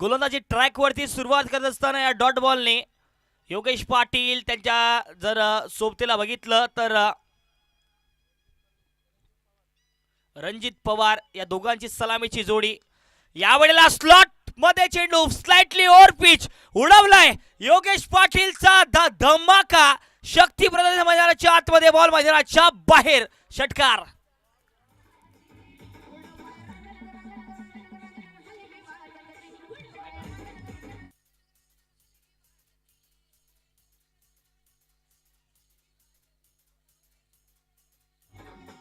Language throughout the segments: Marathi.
गोलंदाजी ट्रॅक वरती सुरुवात करत असताना या डॉट बॉलने योगेश पाटील त्यांच्या जर सोबतीला बघितलं तर रणजित पवार या दोघांची सलामीची जोडी। यावेळेला स्लॉट मध्ये चेंडू स्लाइटली ओव्हर पिच उडवलाय योगेश पाटीलचा धमाका। शक्ती प्रदर्शन मैदानाच्या आतमध्ये बॉल मैदानाच्या बाहेर षटकार।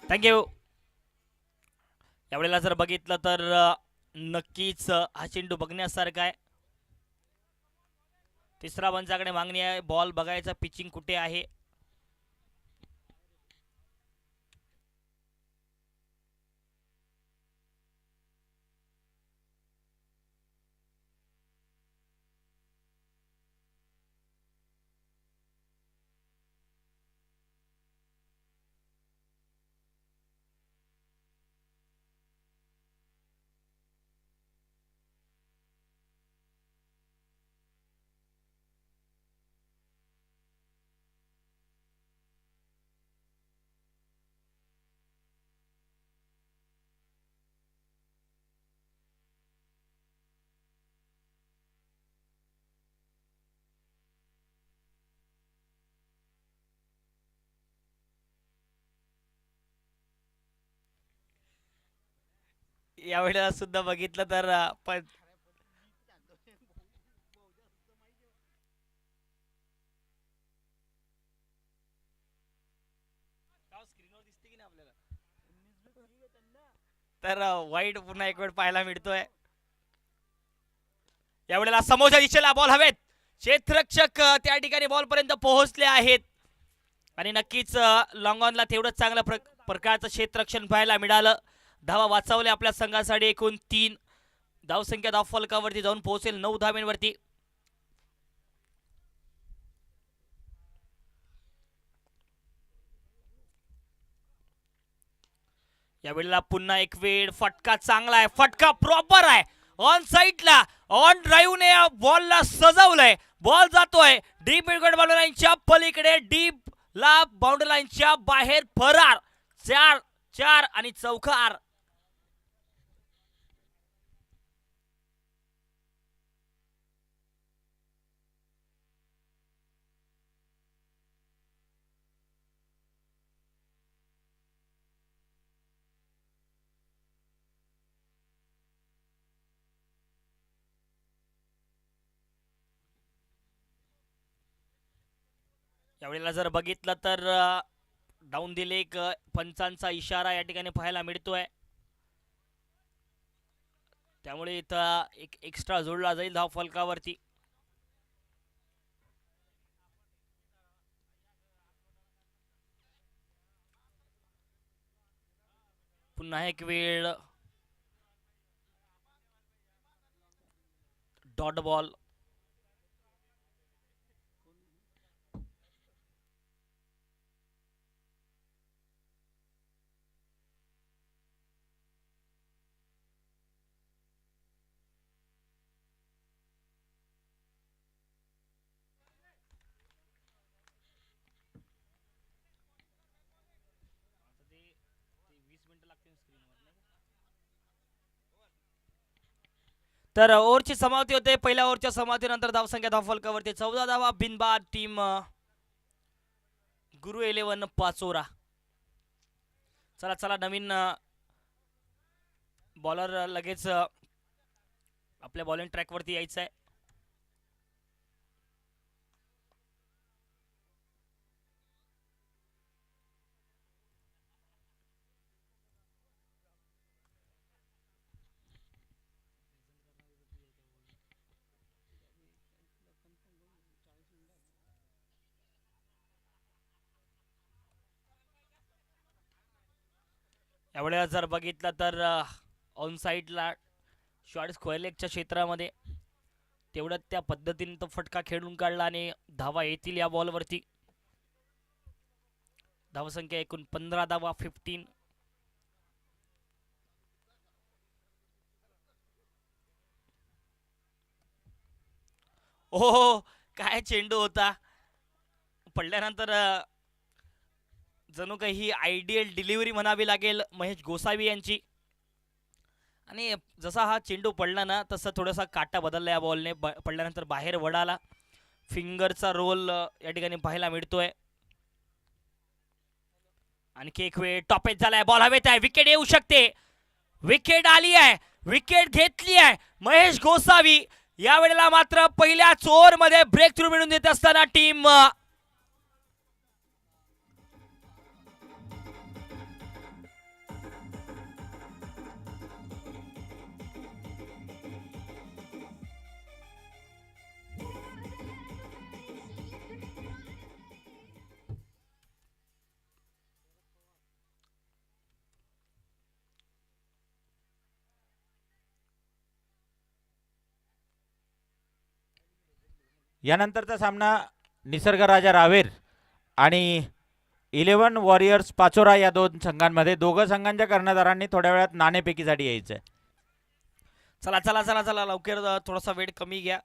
थँक्यू। यावेळेला जर बघितलं तर नक्कीच हा चेंडू बघण्यासारखा आहे। तिसरा पंचाकडे मागणी आहे, बॉल बघायचा पिचिंग कुठे आहे। यावेळेला सुद्धा बघितलं तर पण तर वाईट पुन्हा एक वेळ पाहायला मिळतोय। यावेळेला समोरच्या दिशेला बॉल हवेत, क्षेत्ररक्षक त्या ठिकाणी बॉल पर्यंत पोहोचले आहेत आणि नक्कीच लॉंग ऑनला तेवढंच चांगल्या प्रकारचं क्षेत्ररक्षण पाहायला मिळालं। धावा वाचवले आपल्या संघासाठी, एकूण 3 धावसंख्या धाव फलकावरती जाऊन पोहोचेल 9 धावांवरती। यावेळेला पुन्हा एक वेळ फटका चांगला आहे, फटका प्रॉपर आहे, ऑन साइडला ऑन ड्राईव्हने बॉलला सजवलंय। बॉल जातोय डीप मिडगड बाउंड्री लाईनच्या पलीकडे, डीप ला बाउंड्री लाईनच्या बाहेर फरार। 4 आणि चौकार। यावेळेला जर बघितलं तर डाऊन दी लेग पंचांचा इशारा या ठिकाणी पाहायला मिळतोय, त्यामुळे इथं एक एक्स्ट्रा जोडला जाईल धाव फलकावरती। पुन्हा एक वेळ डॉट बॉल। तर ओव्हरची समाप्ती होते। पहिल्या ओव्हरच्या समाप्तीनंतर धावसंख्या धाव फलकावरती 14 धावा, बिनबाद टीम गुरु 11 पाचोरा। चला चला नवीन बॉलर लगेच आपल्या बॉलिंग ट्रॅक वरती यायचं आहे। यावेळेला जर बघितलं तर ऑन साइडला शॉर्ट स्क्वेअर लेगच्या क्षेत्रामध्ये तेवढं त्या पद्धतीने तो फटका खेळून काढला आणि धावा येतील या बॉलवरती। धावसंख्या एकूण 15 धावा, 15। हो, काय चेंडू होता. पडल्यानंतर जणू काही ही आयडियल डिलिव्हरी म्हणावी लागेल महेश गोसावी यांची. आणि जसा हा चेंडू पडला ना तसं थोडासा काटा बदलला या बॉलने, पडल्यानंतर बाहेर वडाला. फिंगरचा रोल या ठिकाणी पाहायला मिळतोय. आणखी एक वेळ टॉपेज झालाय, बॉल हवेत आहे, विकेट येऊ शकते. विकेट आली आहे, विकेट घेतली आहे महेश गोसावी. या वेळेला मात्र पहिल्याच ओव्हरमध्ये ब्रेक थ्रू मिळून देत असताना टीम यानंतरचा सामना निसर्ग राजा रावेर आणि 11 वॉरियर्स पाचोरा या दोन संघांमध्ये. दोघं संघांच्या कर्णधारांनी थोड्या वेळात नाणेफेकीसाठी यायचं. चला चला चला चला लवकर, थोडासा वेळ कमी घ्या.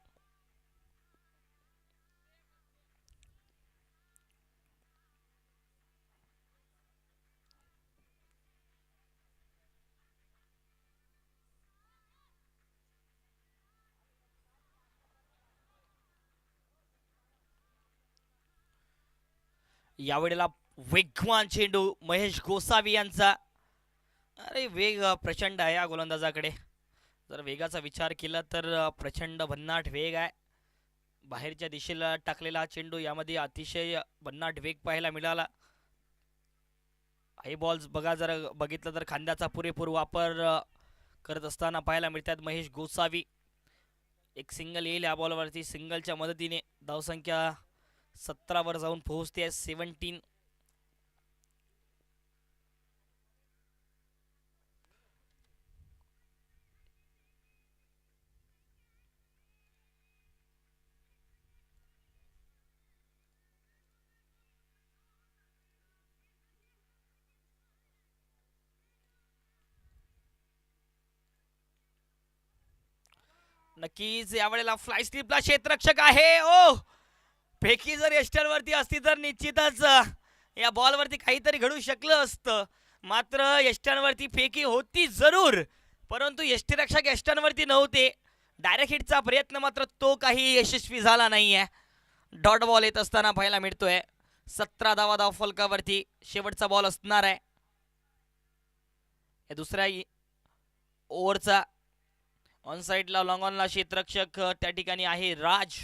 यावेळेला वेगवान चेंडू महेश गोसावी यांचा. अरे वेग प्रचंड आहे या गोलंदाजाकडे. जर वेगाचा विचार केला तर प्रचंड भन्नाट वेग आहे. बाहेरच्या दिशेला टाकलेला हा चेंडू, यामध्ये अतिशय भन्नाट वेग पाहायला मिळाला. हे बॉल्स बघा, जर बघितलं तर खांद्याचा पुरेपूर वापर करत असताना पाहायला मिळतात महेश गोसावी. एक सिंगल येईल या बॉलवरती, सिंगलच्या मदतीने धावसंख्या 17 वर जाऊन पोहोचते 17. नक्कीच यावेळेला फ्लाय स्लिपला क्षेत्ररक्षक आहे. ओ, फेकी जर यष्टरवरती असती तर निश्चितच या बॉलवरती काहीतरी घडू शकलं असतं. मात्र यष्टांवरती फेकी होती जरूर, परंतु यष्टीरक्षक यष्टांवरती नव्हते. डायरेक्ट हिटचा प्रयत्न मात्र तो काही यशस्वी झाला नाहीये. डॉट बॉल येत असताना पाहायला मिळतोय. 17 धावा धाव फलकावरती शेवटचा बॉल असणार आहे या दुसऱ्या ओव्हरचा. ऑन साईडला लॉंग ऑनला क्षेत्ररक्षक त्या ठिकाणी आहे राज.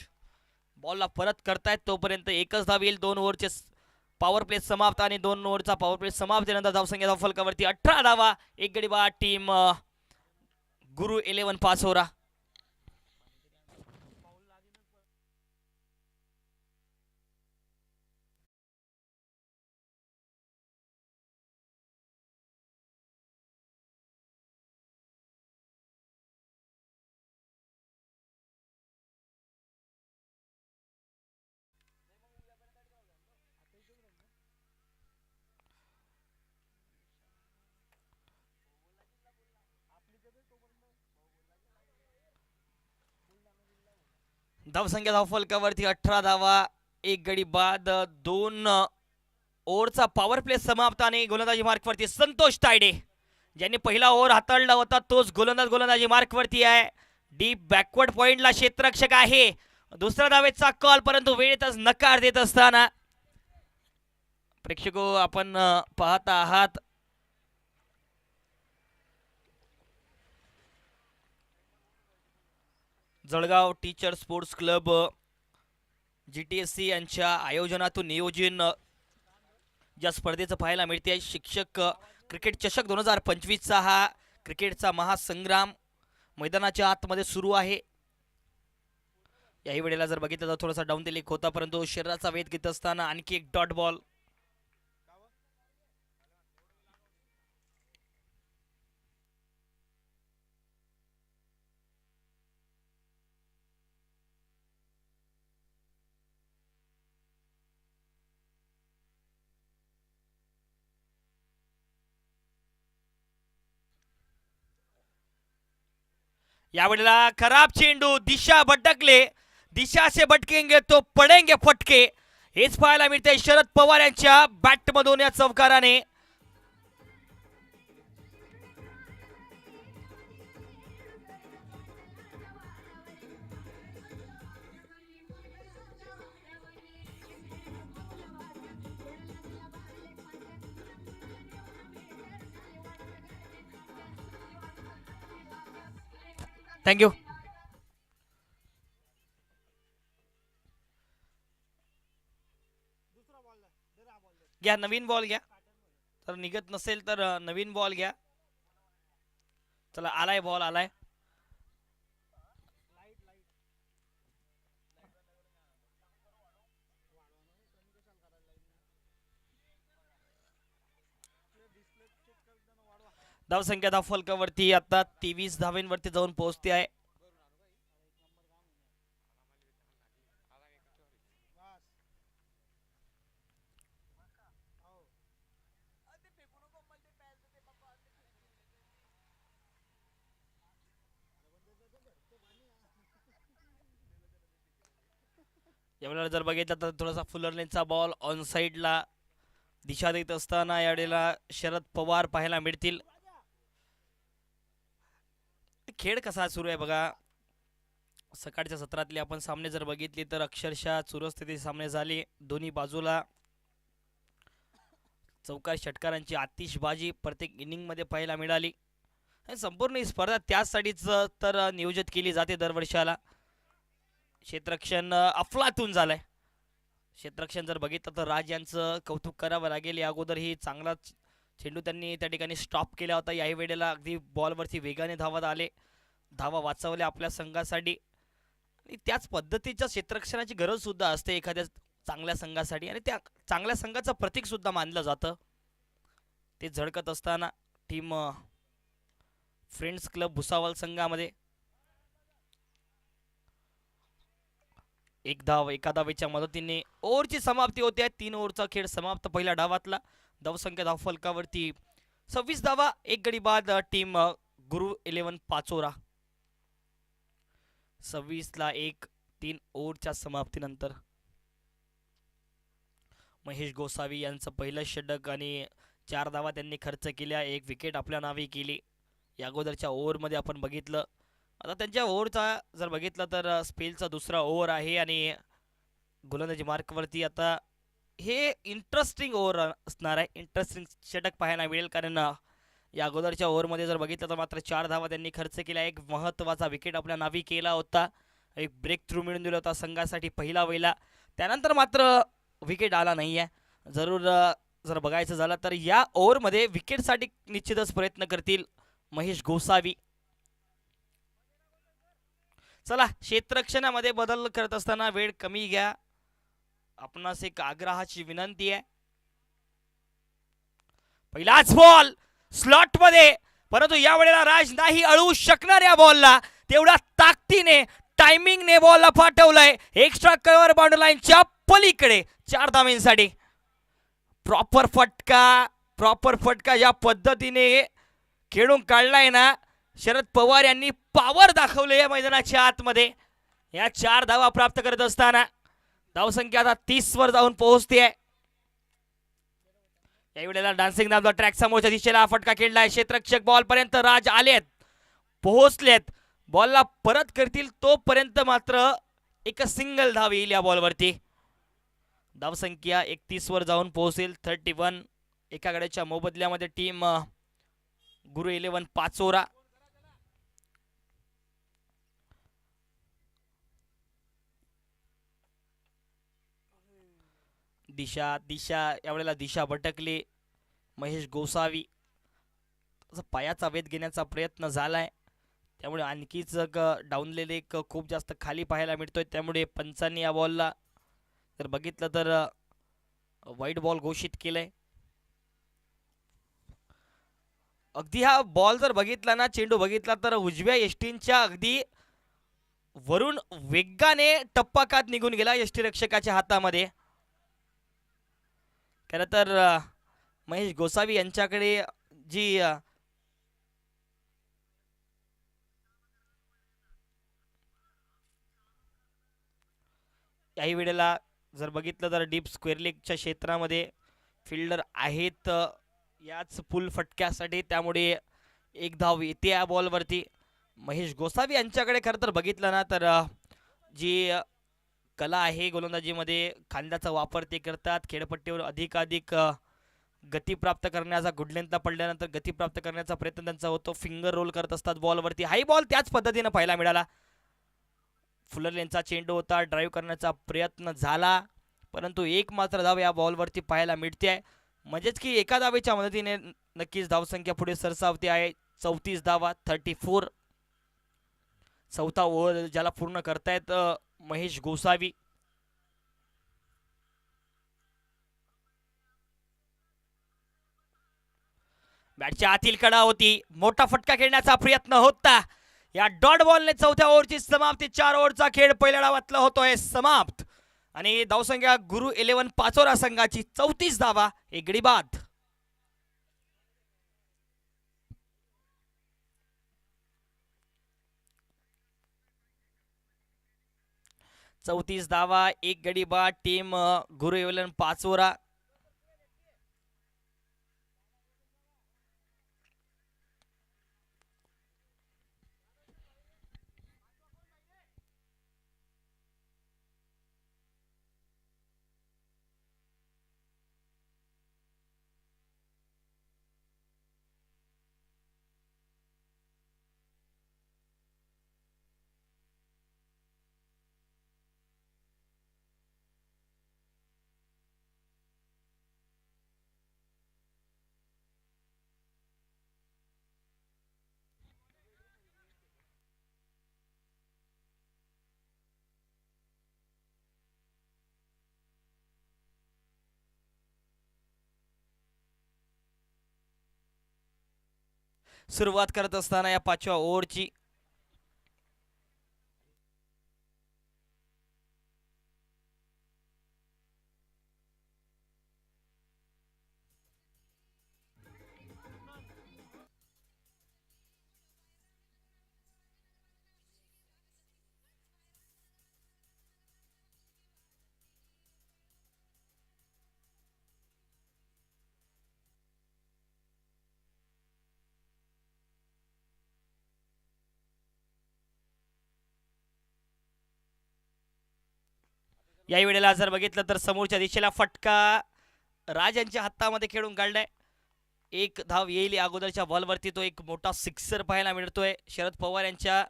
बॉलला परत करतायत तोपर्यंत एकच धाव येईल. 2 ओव्हरचे पॉवर प्ले समाप्त आणि 2 ओव्हरचा पॉवर प्ले समाप्तीनंतर धावसंख्या धाव फलकावरती 18 धावा, 1 गडी बाद. टीम गुरु 11 पाचोरा. धावसंख्या धाव फलकावरती 18 धावा, 1 गडी बाद. 2 ओव्हरचा पॉवर प्ले समाप्त आणि गोलंदाजी मार्कवरती संतोष तायडे, ज्यांनी पहिला ओव्हर हाताळला होता तोच गोलंदाजी मार्कवरती आहे. डीप बॅकवर्ड पॉइंटला क्षेत्ररक्षक आहे. दुसऱ्या धावेचा कॉल, परंतु वेळेतच नकार देत असताना प्रेक्षको आपण पाहत आहात Jalgaon teacher sports club GTSC यांच्या आयोजनातून नियोजन ज्या स्पर्धेचं पाहायला मिळते, शिक्षक क्रिकेट चषक 2025चा हा क्रिकेटचा महासंग्राम मैदानाच्या आतमध्ये सुरू आहे. याही वेळेला जर बघितलं तर थोडासा डाऊन द लेग होता, परंतु शरीराचा वेध घेत असताना आणखी एक डॉट बॉल. यावेळेला खराब चेंडू, दिशा भटकले. दिशा से भटकेंगे तो पडेंगे फटके, हेच पाहायला मिळते शरद पवार यांच्या बॅटमधून या चौकाराने. थँक्यू. घ्या नवीन बॉल घ्या, तर निघत नसेल तर नवीन बॉल घ्या. चला आलाय बॉल आलाय. धावसंख्या धावफलकावरती आता 23 धावेंवरती जाऊन पोहोचते आहे. यावेळेला जर बघितलं तर थोडासा फुलरलेनचा बॉल ऑन साइडला दिशा देत असताना यावेळेला शरद पवार पाहायला मिळतील. खेळ कसा सुरू आहे बघा. सकाळच्या सत्रातले आपण सामने जर बघितले तर अक्षरशः चुरस्थिती सामने झाले. दोन्ही बाजूला चौकार षटकारांची आतिषबाजी प्रत्येक इनिंग मध्ये पाहायला मिळाली. संपूर्ण ही स्पर्धा त्यासाठीच तर नियोजित केली जाते दरवर्षाला. क्षेत्ररक्षण अफलातून झालंय. क्षेत्ररक्षण जर बघितलं तर राज यांचं कौतुक करावं लागेल. या अगोदर ही चांगला चेंडू त्यांनी त्या ठिकाणी स्टॉप केला होता. याही वेळेला अगदी बॉलवरती वेगाने धावत आले, धावा वाचवल्या आपल्या संघासाठी. आणि त्याच पद्धतीच्या क्षेत्ररक्षणाची गरज सुद्धा असते एखाद्या चांगल्या संघासाठी, आणि त्या चांगल्या संघाचं प्रतीक सुद्धा मानलं जातं. ते झळकत असताना टीम फ्रेंड्स क्लब भुसावळ संघामध्ये एक धाव एका धावेच्या मदतीने ओव्हरची समाप्ती होते. 3 ओव्हरचा खेळ समाप्त पहिल्या डावातला. धावसंख्या धावफलकावरती 26 धावा, एक गडी बाद टीम गुरु 11 पाचोरा. 26ला 1, 3 ओव्हरच्या समाप्तीनंतर महेश गोसावी यांचं पहिलं षटक आणि 4 धावा त्यांनी खर्च केल्या, 1 विकेट आपल्या नावे केली. या अगोदरच्या ओव्हरमध्ये आपण बघितलं. आता त्यांच्या ओव्हरचा जर बघितलं तर स्पेलचा दुसरा ओव्हर आहे आणि गोलंदाजी मार्कवरती आता हे इंटरेस्टिंग ओव्हर असणार आहे. इंटरेस्टिंग षटक पाहायला मिळेल, कारण या अगोदरच्या ओव्हरमध्ये जर बघितलं तर मात्र 4 धावा त्यांनी खर्च केल्या, 1 महत्त्वाचा विकेट आपल्या नावी केला होता, एक ब्रेक थ्रू मिळून दिला होता संघासाठी पहिला वेळेला. त्यानंतर मात्र विकेट आला नाही आहे. जरूर जर बघायचं झालं तर या ओव्हरमध्ये विकेटसाठी निश्चितच प्रयत्न करतील महेश गोसावी. चला क्षेत्ररक्षणामध्ये बदल करत असताना वेळ कमी घ्या, आपणास एक आग्रहाची विनंती आहे. पहिलाच बॉल स्लॉट मध्ये, परंतु या वेळेला राज नाही अळू शकणार या बॉलला. तेवढ्या ताकदीने टायमिंगने बॉलला पाठवलंय एक्स्ट्रा कव्हर बाउंड्री लाईनच्या पलीकडे 4 धावांसाठी. प्रॉपर फटका या पद्धतीने खेळून काढलाय ना शरद पवार यांनी. पॉवर दाखवले या मैदानाच्या आतमध्ये. या 4 धावा प्राप्त करत असताना धावसंख्या आता 30 वर जाऊन पोहोचते आहे. यावेळेला डान्सिंग नामचा ट्रॅक समोरच्या दिशेला फटका खेळलाय. क्षेत्ररक्षक बॉल पर्यंत राज आलेत, पोहोचलेत, बॉलला परत करतील तोपर्यंत मात्र एक सिंगल धाव येईल या बॉलवरती. धावसंख्या 31 वर जाऊन पोहोचेल. 31 एका गड्याच्या मोबदल्यामध्ये टीम गुरु 11 पाचोरा. दिशा यावेळेला दिशा भटकली. महेश गोसावी पायाचा वेध घेण्याचा प्रयत्न झालाय, त्यामुळे आणखीच डाऊन एक खूप जास्त खाली पाहायला मिळतोय. त्यामुळे पंचांनी या बॉलला जर बघितलं तर वाईट बॉल घोषित केलंय. अगदी हा बॉल जर बघितला ना, चेंडू बघितला तर उजव्या यष्टींच्या अगदी वरून वेगाने टप्पाकात निघून गेला यष्टीरक्षकाच्या हातामध्ये. खरं तर महेश गोसावी यांच्याकडे जी याही वेळेला जर बघितलं तर डीप स्क्वेअर लेगच्या क्षेत्रामध्ये फिल्डर आहेत याच पुल फटक्यासाठी, त्यामुळे एक धाव येते या बॉलवरती. महेश गोसावी यांच्याकडे खरं तर बघितलं ना तर जी कला आहे गोलंदाजीमध्ये, खांद्याचा वापर ते करतात. खेळपट्टीवर अधिकाधिक गती प्राप्त करण्याचा, गुडलेंथला पडल्यानंतर गती प्राप्त करण्याचा प्रयत्न त्यांचा होतो. फिंगर रोल करत असतात बॉलवरती. हाई बॉल त्याच पद्धतीनं पाहायला मिळाला. फुलर यांचा चेंडू होता, ड्राईव्ह करण्याचा प्रयत्न झाला, परंतु एक मात्र धाव या बॉलवरती पाहायला मिळते आहे. म्हणजेच की एका धावेच्या मदतीने नक्कीच धावसंख्या पुढे सरसावते आहे. 34 धावा, 34. चौथा ओव्हर ज्याला पूर्ण करतायत महेश गोसावी. बॅटच्या आतील कडा होती, मोठा फटका खेळण्याचा प्रयत्न होता. या डॉट बॉलने चौथ्या ओव्हरची समाप्ती. 4 ओव्हरचा खेळ पहिल्या डावातला होतोय समाप्त आणि धावसंख्या गुरु 11 पाचोरा संघाची 34 धावा, एक गडी बाद. 34 धावा, एक गडी बाद. टीम गुरु 11 पाचोरा. सुरुवात करत असताना या 5व्या ओव्हरची याही वेळेला जर बघितलं तर समोरच्या दिशेला फटका राज यांच्या हातामध्ये खेळून काढलाय. एक धाव येईल अगोदरच्या बॉलवरती, तो एक मोठा सिक्सर पाहायला मिळतोय शरद पवार यांच्या.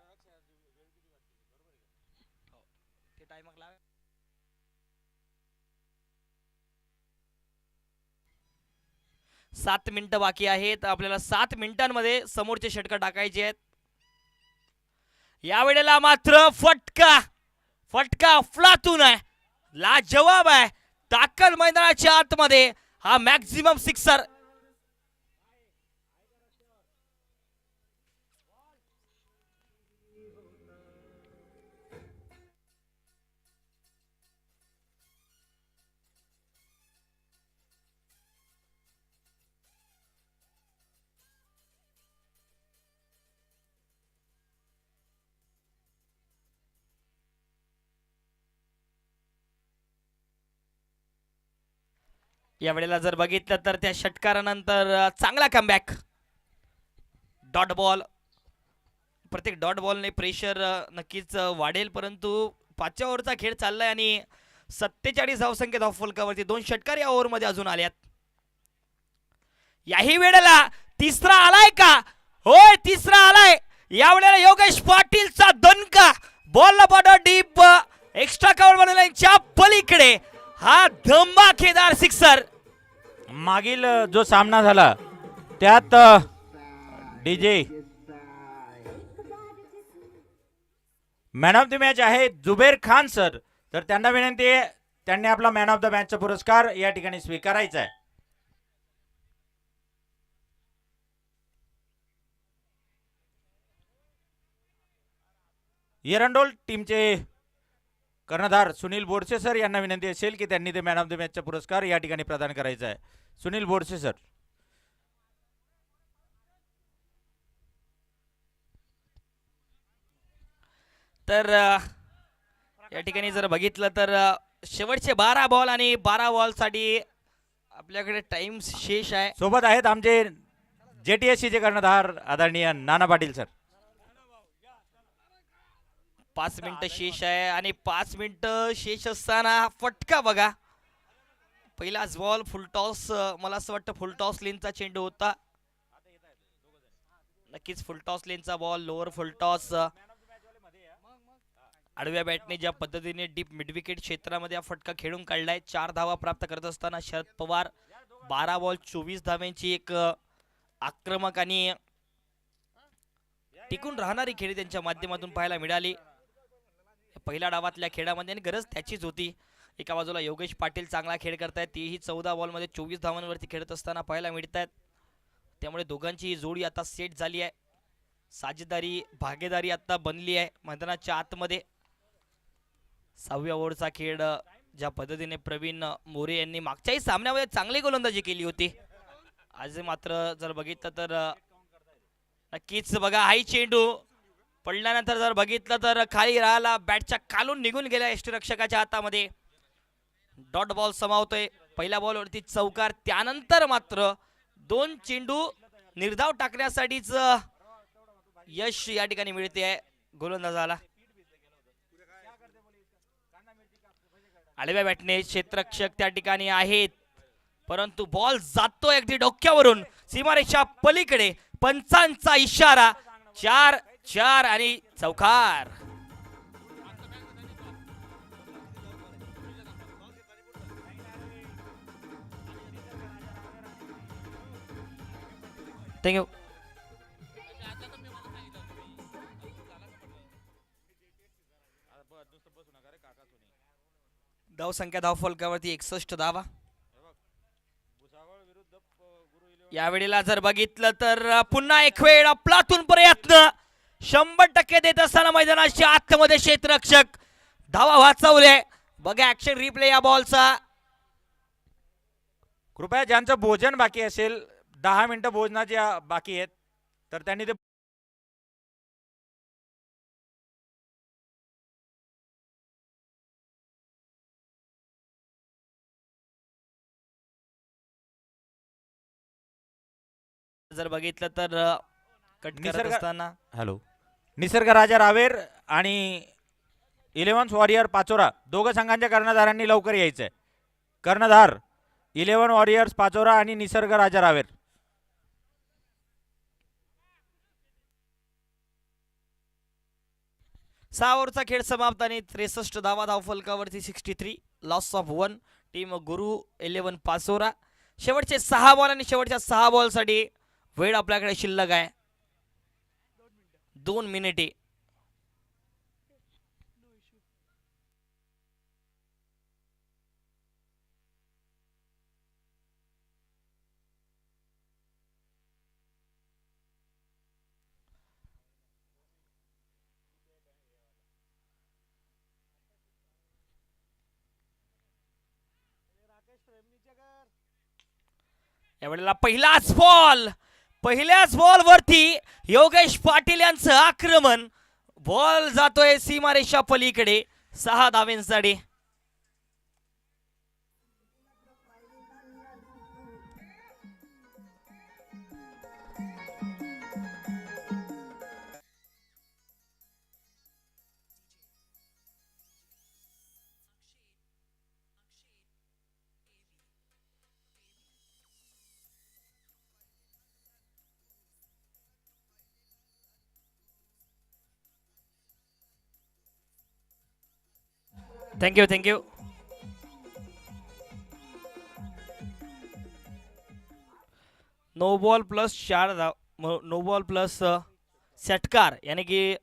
7 मिनिटं बाकी आहेत. आपल्याला 7 मिनिटांमध्ये समोरचे षटक टाकायचे आहेत. या वेळेला मात्र फटका फटका फ्लातून आहे, लाजवाब आहे. ताकद मैदानाच्या आतमध्ये हा मॅक्झिमम सिक्सर. या वेळेला जर बघितलं तर त्या षटकारानंतर चांगला कमबॅक. डॉट बॉल, प्रत्येक डॉट बॉलने प्रेशर नक्कीच वाढेल, परंतु 5व्या ओव्हरचा खेळ चाललाय आणि 47 धावसंख्या धावफलकावरती 2 षटकार या ओव्हरमध्ये अजून आल्यात. याही वेळेला तिसरा आलाय का? होय, तिसरा आलाय. या वेळेला योगेश पाटीलचा दणका बॉलला पाठव डीप एक्स्ट्रा कव्हर बनवल्याच्या पलीकडे हा धमाकेदार सिक्सर. मागील जो सामना झाला त्यात DJ man of the match आहे जुबेर खान सर. तर त्यांना विनंती आहे, त्यांनी आपला मॅन ऑफ द मॅचचा पुरस्कार या ठिकाणी स्वीकारायचा आहे. एरंडोल टीमचे कर्णधार सुनील बोरसे सर यांना विनंती असेल की त्यांनी ते मॅन ऑफ द मॅचचा पुरस्कार या ठिकाणी प्रदान करायचा आहे. सुनील बोरसे सर. तर या ठिकाणी जर बघितलं तर शेवटचे 12 बॉल आणि 12 बॉल साठी आपल्याकडे टाइम शेष आहे. सोबत आहेत आमचे JTSC चे कर्णधार आदरणीय नाना पाटील सर. 5 मिनिटं शेष आहे आणि 5 मिनिटं शेष असताना हा फटका बघा. पहिलाच बॉल फुल टॉस, मला असं वाटतं फुल टॉस लेनचा चेंडू होता. नक्कीच फुल टॉस लेनचा बॉल, लोअर फुल टॉस. आडव्या बॅटने ज्या पद्धतीने डीप मिडविकेट क्षेत्रामध्ये हा फटका खेळून काढलाय. 4 धावा प्राप्त करत असताना शरद पवार 12 बॉल 24 धाव्यांची एक आक्रमक आणि टिकून राहणारी खेळी त्यांच्या माध्यमातून पाहायला मिळाली पहिल्या डावातल्या खेळामध्ये, आणि गरज त्याचीच होती. एका बाजूला योगेश पाटील चांगला खेळ करतायत, तेही 14 बॉलमध्ये 24 धावांवरती खेळत असताना पाहायला मिळत आहेत. त्यामुळे दोघांची जोडी आता सेट झाली आहे. साजेदारी भागीदारी आता बनली आहे मैदानाच्या आतमध्ये. 6व्या ओव्हरचा खेळ ज्या पद्धतीने प्रवीण मोरे यांनी मागच्याही सामन्यामध्ये चांगली गोलंदाजी केली होती, आज मात्र जर बघितलं तर नक्कीच बघा हाई चेंडू पडल्यानंतर जर बघितलं तर खाली राहिला, बॅटच्या खालून निघून गेला यष्टीरक्षकाच्या हातामध्ये. डॉट बॉल समावतोय. पहिल्या बॉलवरती चौकार, त्यानंतर मात्र 2 चेंडू निर्धाव टाकण्यासाठीच यश या ठिकाणी मिळते आहे गोलंदाजाला. आडव्या बॅटने क्षेत्ररक्षक त्या ठिकाणी आहेत, परंतु बॉल जातोय अगदी डोक्यावरून सीमारेषा पलीकडे. पंचांचा इशारा, 4-4 आणि चौकार. थँक्यू. धावसंख्या धावफलकावरती 61 धावा. यावेळेला जर बघितलं तर पुन्हा एक वेळ आपलातून प्रयत्न 100% देत असताना मैदानाच्या आतमध्ये क्षेत्ररक्षक धावा वाचवले. बघा ऍक्शन रिप्ले या बॉलचा. कृपया ज्यांचं भोजन बाकी असेल, 10 मिनिटं भोजनाची बाकी आहेत, तर त्यांनी ते जर बघितलं तर कट करत असताना हॅलो निसर्ग राजा रावेर आणि 11 वॉरियर पाचोरा दोघं संघांच्या कर्णधारांनी लवकर यायचंय. कर्णधार 11 वॉरियर्स पाचोरा आणि निसर्ग राजा रावेर. सहा ओव्हरचा खेळ समाप्त आणि 63 धावा धावफलकावरती 63, लॉस ऑफ 1. टीम गुरु 11 पाचोरा. शेवटचे 6 बॉल आणि शेवटच्या 6 बॉलसाठी वेळ आपल्याकडे शिल्लक आहे 2 मिनिटे. यावेळेला पहिल्याच बॉल वरती योगेश पाटील यांचं आक्रमण. बॉल जातोय सीमारेषा पलीकडे 6 धावांसाठी. थँक्यू. नो बॉल प्लस 4 धाव, नो बॉल प्लस षटकार यानी की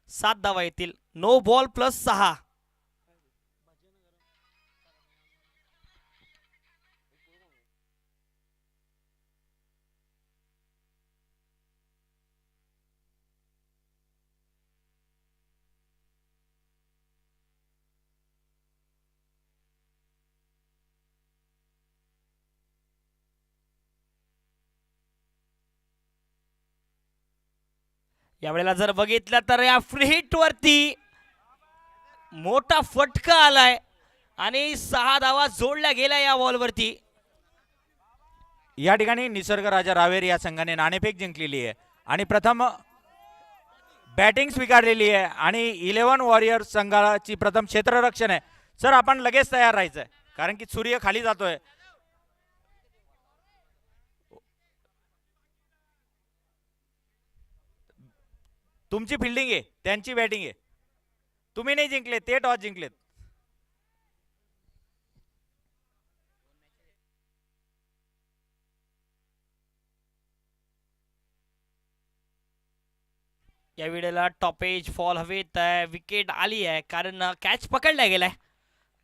7 धावा येतील. No ball plus 6. यावेळेला जर बघितलं तर या फ्री हिट वरती मोठा फटका आलाय आणि 6 धावा जोडल्या गेल्या या बॉलवरती. या ठिकाणी निसर्ग राजा रावेर या संघाने नाणेफेक जिंकलेली आहे आणि प्रथम बॅटिंग स्वीकारलेली आहे आणि 11 वॉरियर्स संघाची प्रथम क्षेत्ररक्षण आहे. सर आपण लगेच तयार राहायचंय कारण की सूर्य खाली जातोय. तुमची फिल्डिंग आहे त्यांची बॅटिंग आहे. तुम्ही नाही जिंकले ते टॉस जिंकलेत. या वेळेला टॉपेज फॉल हवेत आहे, विकेट आली आहे कारण कॅच पकडला गेलाय.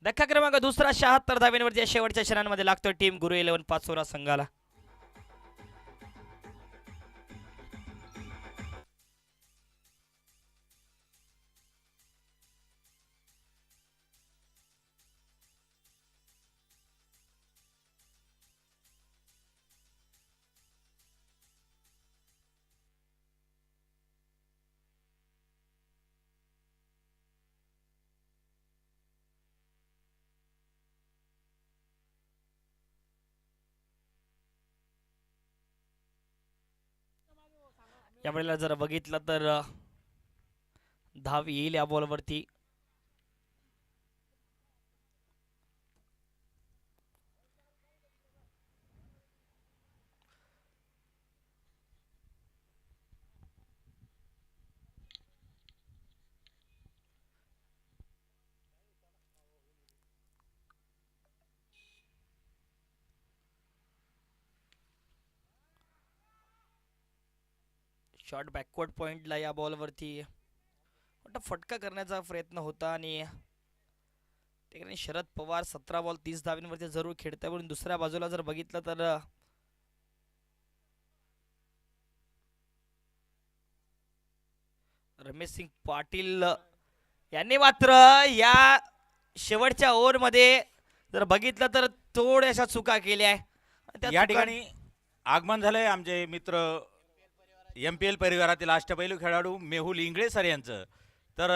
धक्का क्रमांक दुसरा 76 धाव्यांवरती या शेवटच्या क्षणांमध्ये लागतोय टीम गुरु 11 पाचोरा संघाला. यावेळेला जर बघितलं तर धाव येईल या बॉलवरती. शॉट बॅकवर्ड पॉइंटला या बॉलवरती मोठा फटका करण्याचा प्रयत्न होता आणि ठिकाणी शरद पवार 17 बॉल 30 धाव्यांवरती जरूर खेळताय. म्हणून दुसऱ्या बाजूला जर बघितलं तर रमेश सिंग पाटील यांनी मात्र या शेवटच्या ओव्हरमध्ये जर बघितलं तर थोड्याशा चुका केल्या आहे. या ठिकाणी आगमन झालंय आमचे मित्र MPL परिवारातील अष्टपैलू खेळाडू मेहुल इंगळे सर यांचं. तर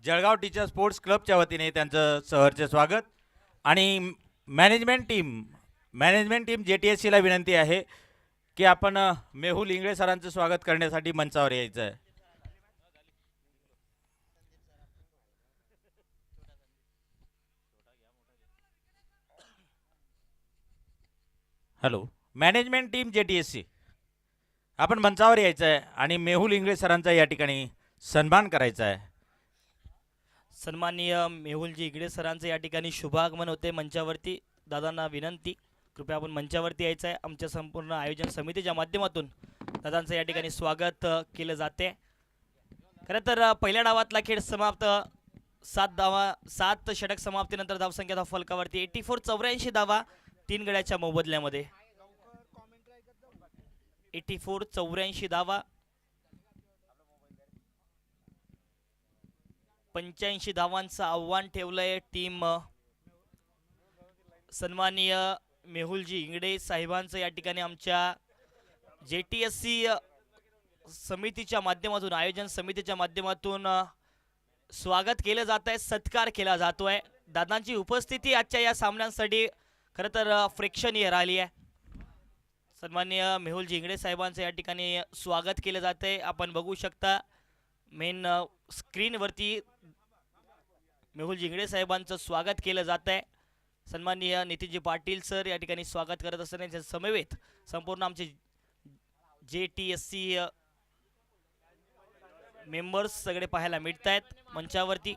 जळगाव टीचर स्पोर्ट्स क्लबच्या वतीने त्यांचं सहर्ष स्वागत आणि मॅनेजमेंट टीम JTSC ला विनंती आहे की आपण मेहुल इंगळे सरांचं स्वागत करण्यासाठी मंचावर यायचं आहे. हॅलो मॅनेजमेंट टीम JTSC आपण मंचावर यायचं आहे आणि मेहुल इंगळे सरांचा या ठिकाणी सन्मान करायचा आहे. सन्माननीय मेहुलजी इंगळे सरांचं या ठिकाणी शुभागमन होते मंचावरती. दादांना विनंती कृपया आपण मंचावरती यायचं आहे. आमच्या संपूर्ण आयोजन समितीच्या माध्यमातून दादांचं या ठिकाणी स्वागत केलं जाते. खरं तर पहिल्या डावातला खेळ समाप्त 7 षटक समाप्तीनंतर धावसंख्या फलकावरती 84 धावा 3 गड्याच्या मोबदल्यामध्ये. 84 धावा 85 धावांचं आव्हान ठेवलंय टीम सन्माननीय मेहुलजी इंगडे साहेबांचं या ठिकाणी आमच्या JTSC समितीच्या माध्यमातून आयोजन समितीच्या माध्यमातून स्वागत केलं जात आहे, सत्कार केला जातोय. दादांची उपस्थिती आजच्या या सामन्यांसाठी खरं तर प्रेक्षणीय राहिली आहे. सन्माननीय मेहुलजी इंगडे साहेबांचं या ठिकाणी स्वागत केलं जात आहे. आपण बघू शकता मेन स्क्रीनवरती मेहुलजी इंगडे साहेबांचं स्वागत केलं जात आहे. सन्माननीय नितीनजी पाटील सर या ठिकाणी स्वागत करत असताना त्यांच्या समवेत संपूर्ण आमचे JTSC मेंबर्स सगळे पाहायला मिळत आहेत मंचावरती.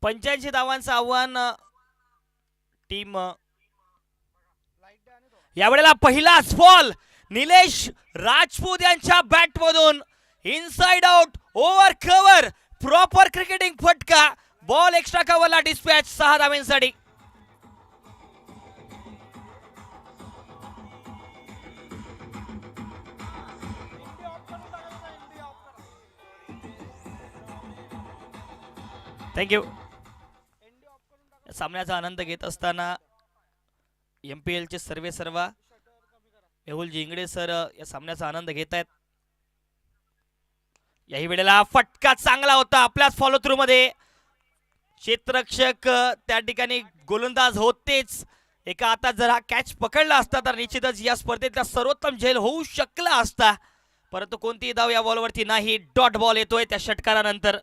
पंच्याऐंशी धावांचं आव्हान टीम यावेळेला पहिलाच बॉल निलेश राजपूत यांच्या बॅट मधून inside out over cover proper cricketing फटका बॉल एक्स्ट्रा कव्हरला डिस्पॅच 6 धावांसाठी. थँक्यू. सामन्याचा आनंद घेत असताना MPL चे सर्वेसर्वा मेहुल जिंगडे सर या सामन्याचा आनंद घेत आहेत. याही वेळेला फटका चांगला होता आपल्याच फॉलो थ्रू मध्ये. क्षेत्ररक्षक त्या ठिकाणी गोलंदाज होतेच. एका आता जर हा कॅच पकडला असता तर निश्चितच या स्पर्धेतला सर्वोत्तम झेल होऊ शकला असता, परंतु कोणतीही धाव या बॉलवरती नाही. डॉट बॉल येतोय त्या षटकारानंतर.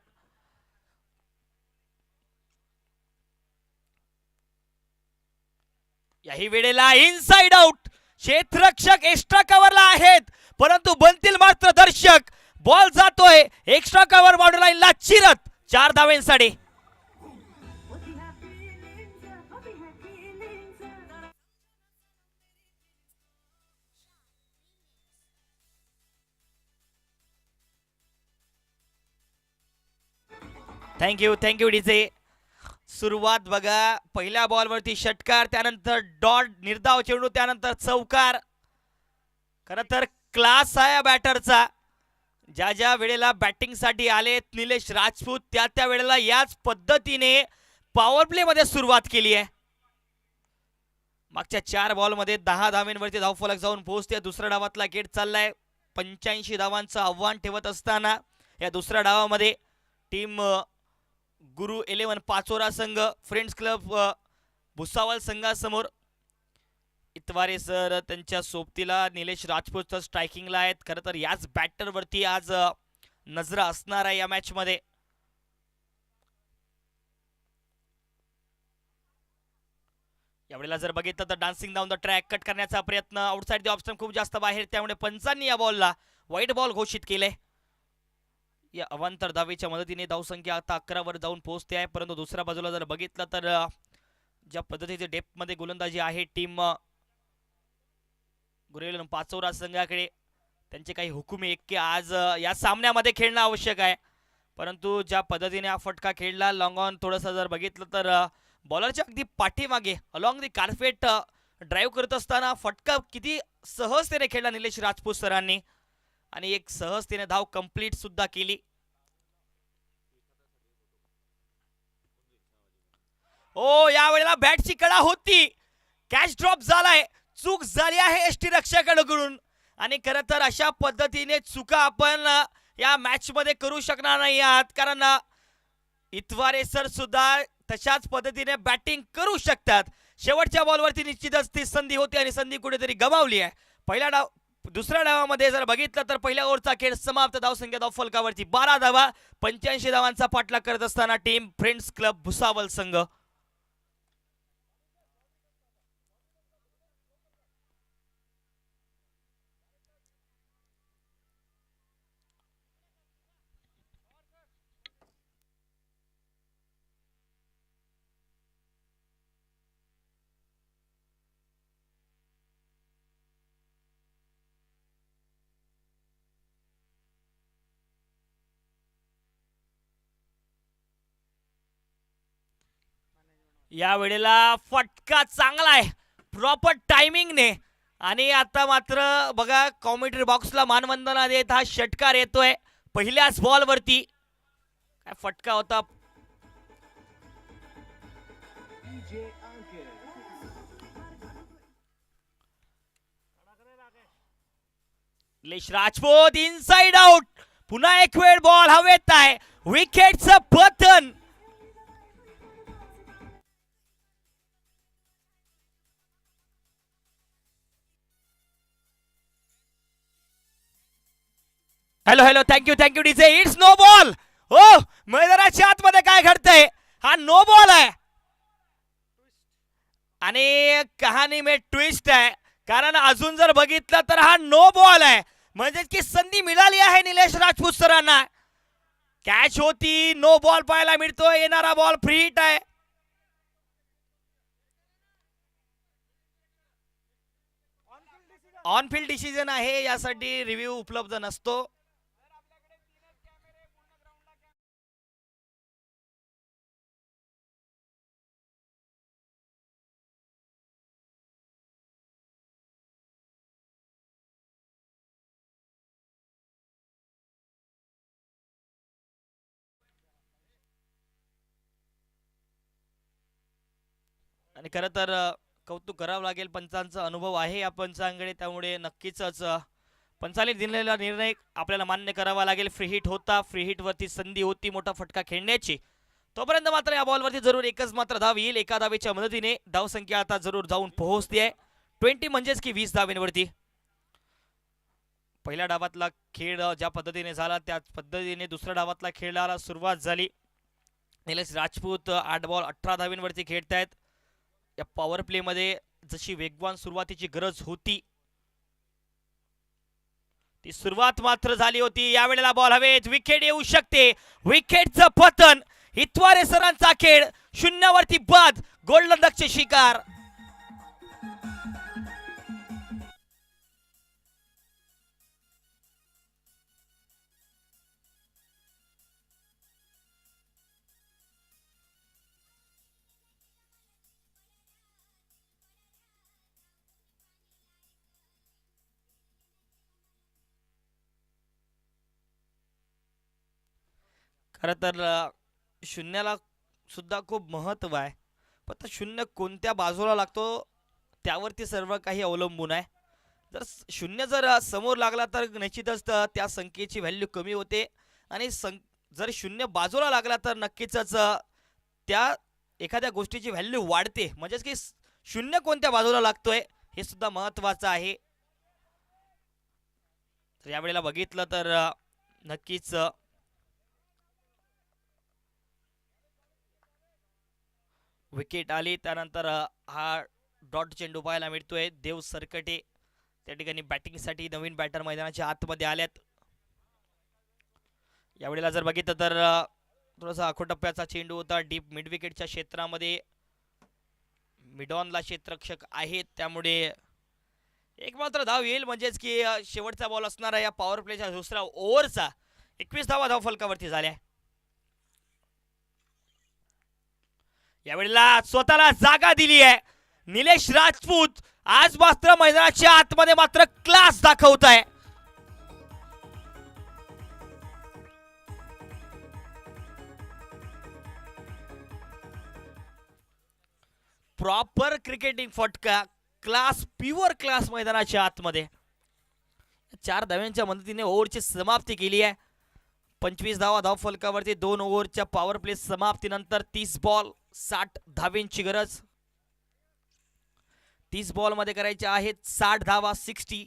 याही वेळेला इनसाइड आउट. क्षेत्ररक्षक एक्स्ट्रा कव्हरला आहेत, परंतु बनतील मात्र दर्शक. बॉल जातोय एक्स्ट्रा कव्हर बाउंड्री लाईनला चिरत 4 धावांसाठी. Thank you DJ. सुरुवात बघा पहिल्या बॉलवरती षटकार, त्यानंतर डॉट निर्धाव चेंडू, त्यानंतर चौकार. खरं तर क्लास आहे या बॅटरचा. ज्या ज्या वेळेला बॅटिंग साठी आलेत निलेश राजपूत त्या त्या वेळेला याच पद्धतीने पॉवर प्ले मध्ये सुरुवात केली आहे. मागच्या 4 बॉलमध्ये 10 धावांवरती धावफलक जाऊन पोहोचते. दुसऱ्या डावातला गेट चाललाय. 85 धावांचं आव्हान ठेवत असताना या दुसऱ्या डावामध्ये टीम गुरु 11 पाचोरा संघ फ्रेंड्स क्लब भुसावळ संघासमोर इतवारे सर त्यांच्या सोबतीला निलेश राजपूत स्ट्रायकिंगला आहेत. खरं तर याच बॅटरवरती आज नजर असणार आहे या मॅच मध्ये. यावेळेला जर बघितलं तर dancing down the track cut करण्याचा प्रयत्न, आउटसाइड द ऑप्शन खूप जास्त बाहेर, त्यामुळे पंचांनी या बॉलला वाईट बॉल घोषित केले. या अवांतर धावेच्या मदतीने धावसंख्या आता 11 वर जाऊन पोहोचते आहे. परंतु दुसऱ्या बाजूला जर बघितलं तर ज्या पद्धतीचे डेप्थ मध्ये गोलंदाजी आहे टीम गुरेल पाचोरा संघाकडे, त्यांचे काही हुकुमी एक्के आज या सामन्यामध्ये खेळणं आवश्यक आहे. परंतु ज्या पद्धतीने हा फटका खेळला लॉंग ऑन, थोडंसं जर बघितलं तर बॉलरच्या अगदी पाठीमागे अलॉंग दी कार्पेट ड्राईव्ह करत असताना फटका किती सहजतेने खेळला निलेश राजपूत सरांनी, आणि एक सहजतेने धाव कंप्लीट सुद्धा केली. ओ यावेळेला बॅटची कडा होती, कॅच ड्रॉप झालाय, चूक झाली आहे एसटी रक्षकाकडून. आणि खरं तर अशा पद्धतीने चुका आपण या मॅच मध्ये करू शकणार नाही आहात, कारण इतवारे सर सुद्धा तशाच पद्धतीने बॅटिंग करू शकतात. शेवटच्या बॉलवरती निश्चितच ती संधी होती आणि संधी कुठेतरी गमावली आहे. पहिल्या डाव दुसऱ्या डावामध्ये जर बघितलं तर पहिल्या ओव्हरचा खेळ समाप्त. धावसंख्या धाव फलकावरती 12 धावा. 85 धावांचा पाठलाग करत असताना टीम फ्रेंड्स क्लब भुसावळ संघ. या वेळेला फटका चांगला आहे प्रॉपर टायमिंगने. आणि आता मात्र बघा कॉमेंट्री बॉक्सला मानवंदना देत हा षटकार येतोय पहिल्याच बॉलवरती. काय फटका होता. Nilesh Rajput inside out. पुन्हा एक वेळ बॉल हवेत आहे. विकेटचं पतन. Hello thank you DJ. It's no ball. हो मैदानाच्या आतमध्ये काय घडतंय, हा नो बॉल आहे. आणि कहाणी में ट्विस्ट आहे, कारण अजून जर बघितलं तर हा नो बॉल आहे. म्हणजे की संधी मिळाली आहे निलेश राजपूत सरांना. कॅच होती, नो बॉल पाहायला मिळतोय, येणारा बॉल फ्री हिट आहे. ऑन फील्ड डिसिजन आहे, यासाठी रिव्ह्यू उपलब्ध नसतो. आणि खरं तर कौतुक करावं लागेल, पंचांचा अनुभव आहे या पंचांकडे, त्यामुळे नक्कीच पंचांनी दिलेला निर्णय आपल्याला मान्य करावा लागेल. फ्री हिट होता, फ्री हिट वरती संधी होती मोठा फटका खेळण्याची. तोपर्यंत मात्र या बॉलवरती जरूर एकच मात्र धाव येईल. एका धावेच्या मदतीने धावसंख्या आता जरूर जाऊन पोहोचते 20, म्हणजेच की 20 धावेंवरती. पहिल्या डावातला खेळ ज्या पद्धतीने झाला त्याच पद्धतीने दुसऱ्या डावातला खेळाला सुरुवात झाली. निलेश राजपूत 8 बॉल 18 धावेंवरती खेळतायत. या पॉवर प्ले मध्ये जशी वेगवान सुरुवातीची गरज होती ती सुरुवात मात्र झाली होती. यावेळेला बॉल हवेत, विकेट येऊ शकते. विकेटचं पतन, हितवारे सरांचा खेळ शून्यावरती बाद, गोल्डन डकचे शिकार. खरं तर शून्याला सुद्धा खूप महत्व आहे, पण तो शून्य कोणत्या बाजूला लागतो त्यावरती सर्व काही अवलंबून आहे. जर शून्य जर समोर लागला तर निश्चितच त्या संख्येची व्हॅल्यू कमी होते, आणि जर शून्य बाजूला लागला तर नक्कीच त्या एखाद्या गोष्टीची व्हॅल्यू वाढते. म्हणजेच की शून्य कोणत्या बाजूला लागतोय हे सुद्धा महत्वाचं आहे. तर यावेळेला बघितलं तर नक्कीच विकेट आली. त्यानंतर हा डॉट चेंडू पाहायला मिळतोय. देव सरकटे त्या ठिकाणी बॅटिंगसाठी नवीन बॅटर मैदानाच्या आतमध्ये आल्यात. यावेळेला जर बघितलं तर थोडासा आखोटप्प्याचा चेंडू होता डीप मिड विकेटच्या क्षेत्रामध्ये. मिडॉनला क्षेत्ररक्षक आहेत, त्यामुळे एक मात्र धाव येईल, म्हणजेच की शेवटचा बॉल असणार आहे या पॉवर प्लेच्या दुसऱ्या ओव्हरचा. 21 धावा धाव फलकावरती झाल्या. यावेळेला स्वतःला जागा दिली आहे निलेश राजपूत. आज मात्र मैदानाच्या आतमध्ये मात्र क्लास दाखवत आहे. प्रॉपर क्रिकेटिंग फटका, क्लास, प्युअर क्लास मैदानाच्या आतमध्ये. 4 धाव्यांच्या मदतीने ओव्हरची समाप्ती केली आहे. 25 धावा धाव फलकावरती 2 ओव्हरच्या पॉवर प्ले समाप्तीनंतर 30 बॉल 60 धावेंची गरज. 30 बॉल मध्ये करायचे आहेत 60 धावा, 60.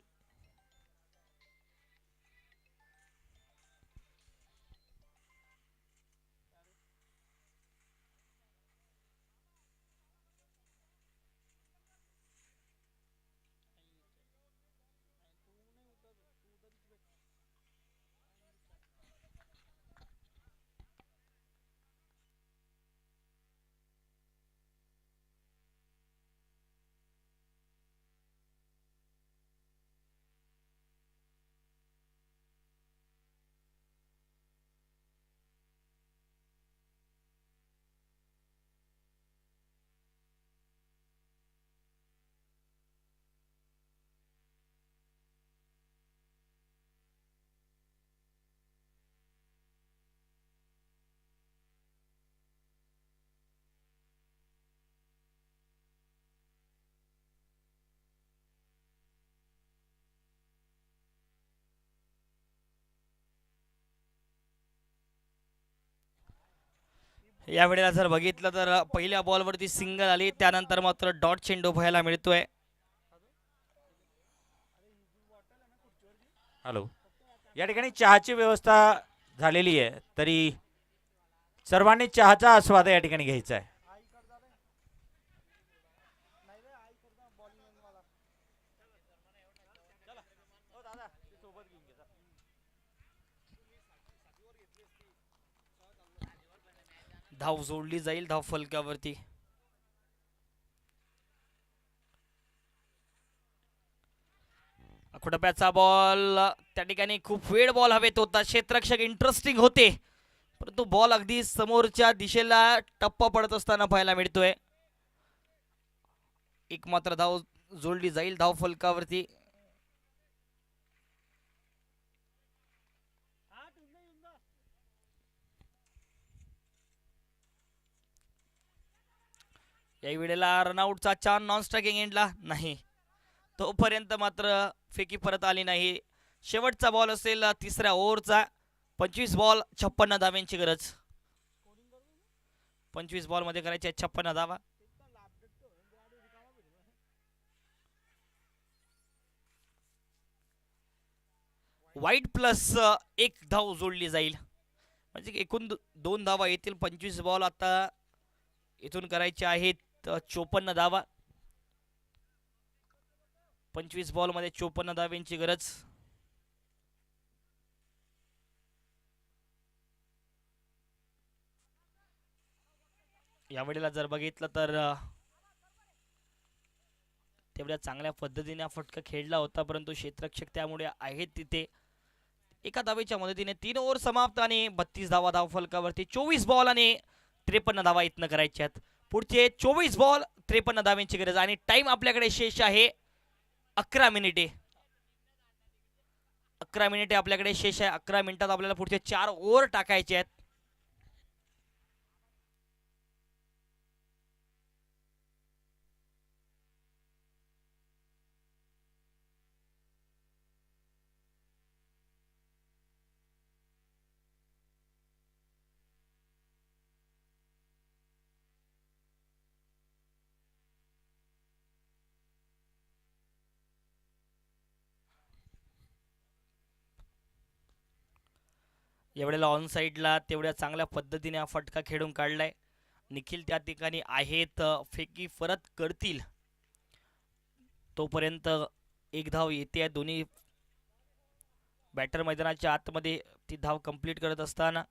यावेळेला जर बघितलं तर पहिल्या बॉलवरती सिंगल आली, त्यानंतर मात्र डॉट चेंडू पाहायला मिळतोय. हॅलो, या ठिकाणी चहाची व्यवस्था झालेली आहे, तरी सर्वांनी चहाचा आस्वाद या ठिकाणी घ्यायचा आहे. धाव जोडली जाईल धाव फलकावरती. खुटप्याचा बॉल त्या ठिकाणी खूप वेळ बॉल हवेत होता. क्षेत्ररक्षक इंटरेस्टिंग होते परंतु बॉल अगदी समोरच्या दिशेला टप्पा पडत असताना पाहायला मिळतोय. एक मात्र धाव जोडली जाईल धाव फलकावरती. या वेळेला रनआउटचा चान्स नॉन स्ट्रायकिंग एंडला नाही. तोपर्यंत मात्र फेकी परत आली नाही. शेवटचा बॉल असेल तिसऱ्या ओव्हरचा. 25 बॉल 56 धाव्यांची गरज. 25 बॉल मध्ये करायचे 56 धावा. वाईट प्लस एक धाव जोडली जाईल म्हणजे एकूण 2 धावा येतील. 25 बॉल आता इथून करायचे आहेत 54 धावा. 25 बॉल मध्ये 54 धाव्यांची गरज. यावेळेला जर बघितलं तर तेवढ्या चांगल्या पद्धतीने फटका खेळला होता परंतु क्षेत्ररक्षक त्यामुळे आहेत तिथे. एका धावेच्या मदतीने 3 ओव्हर समाप्त आणि 32 धावा धाव फलकावरती. 24 बॉल आणि 53 धावा इथनं करायच्या आहेत. पुढचे 24 बॉल 53 धाव्यांची गरज आणि टाइम आपल्याकडे शेष आहे 11 मिनिटे. 11 मिनिटे आपल्याकडे शेष आहे. 11 मिनिटात आपल्याला पुढचे 4 ओव्हर टाकायचे आहेत. एवढ्याला ऑन साईडला तेवढ्या चांगल्या पद्धतीने हा फटका खेळून काढलाय. निखिल त्या ठिकाणी आहेत. फेकी परत करतील तोपर्यंत एक धाव येते. दोन्ही बॅटर मैदानाच्या आतमध्ये ती धाव कंप्लीट करत असताना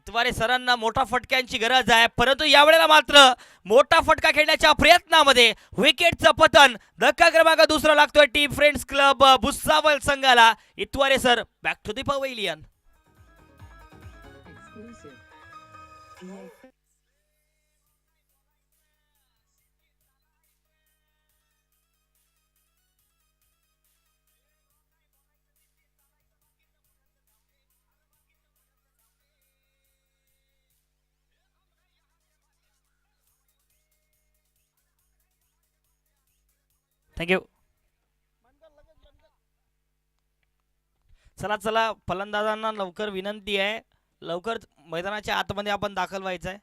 इतवारे सरांना मोठा फटक्यांची गरज आहे परंतु यावेळेला मात्र मोठा फटका खेळण्याच्या प्रयत्नामध्ये विकेटचं पतन. धक्का क्रमांक दुसरा लागतोय टीम फ्रेंड्स क्लब भुसावळ संघाला. Itware sir back to the pavilion. Thank you. चला चला फलंदाजांना लवकर विनंती आहे लवकर मैदानाच्या आतमध्ये आपण दाखल व्हायचं आहे.